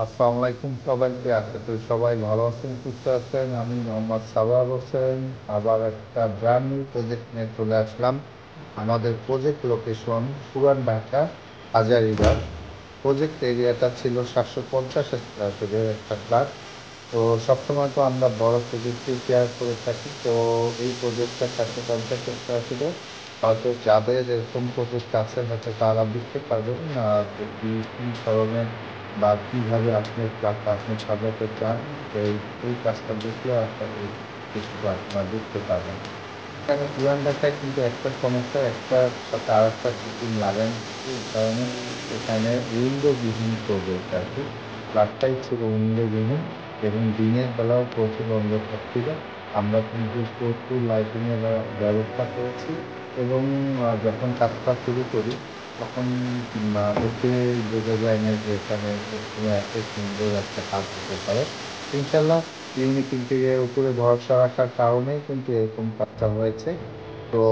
আসসালামু আলাইকুম সবাইকে। আশা করি সবাই ভালো আছেন, সুস্থ আছেন। আমি মোহাম্মদ সারোয়ার হোসেন। আবার একটা ব্র্যান্ড নিউ প্রজেক্ট নিয়ে চলে আসলাম। আমাদের প্রজেক্ট লোকেশন পুরান ঢাকা, হাজারীবাগ। প্রজেক্ট এরিয়াটা ছিল 750 স্কয়ার ফিটের একটা ফ্ল্যাট। তো সবসময় তো আমরা বড় প্রজেক্টই শেয়ার করে থাকি। তো এই প্রজেক্টটা 750 স্কয়ার ফিটের। হয়তো যাদের এরকম প্রজেক্ট আছে হয়তো তারা বুঝতে পারবেন না কি কি ধরনের বা কিভাবে আপনি ফ্ল্যাটটা আপনি সাজাতে চান। এই কাজটা দেখলে আপনার কিছুটা আপনারা বুঝতে পারবেন। এখানে পুরান ঢাকায় কিন্তু একটা সমস্যা, একটার সাথে আরেকটা কিছুদিন লাগাই নিচ্ছে। এই কারণে এখানে উইন্ডো বিহীন প্রজেক্ট আর কি। ফ্ল্যাটটাই ছিল উইন্ডো বিহীন এবং দিনের বেলাও প্রচুর অন্ধকার ছিল। আমরা কিন্তু প্রচুর লাইটিং এর ব্যবস্থা করেছি এবং যখন কাজটা শুরু করি তখন দেখে বোঝা যায় না যে এখানে এত সুন্দর একটা কাজ হতে পারে। ইনশাল্লাহ ইউনিক ইন্টেরিয়রের উপরে ভরসা রাখার কারণেই কিন্তু এরকম কাজটা হয়েছে। তো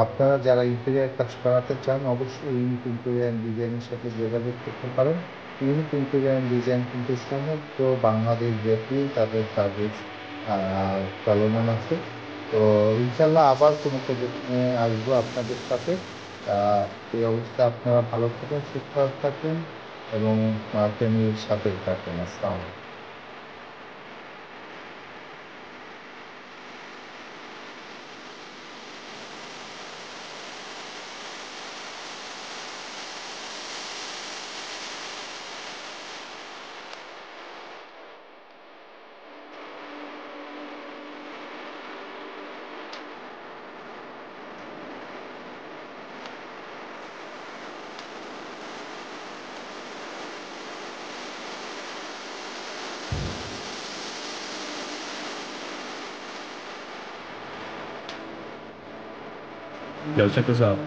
আপনারা যারা ইন্টেরিয়র কাজ করাতে চান অবশ্যই ইউনিক ইন্টেরিয়র অ্যান্ড ডিজাইনের সাথে যোগাযোগ করতে পারেন। ইউনিক ইন্টেরিয়র অ্যান্ড ডিজাইন কিন্তু সমগ্র বাংলাদেশ ব্যাপী তাদের সার্ভিস চলমান আছে। তো ইনশাল্লাহ আবার কোনো প্রজেক্ট নিয়ে আসবো আপনাদের সাথে। এই অবস্থায় আপনারা ভালো থাকেন, সুস্থ থাকেন এবং ফ্যামিলির সাথে থাকেন। আসসালাম। Yo, check this out.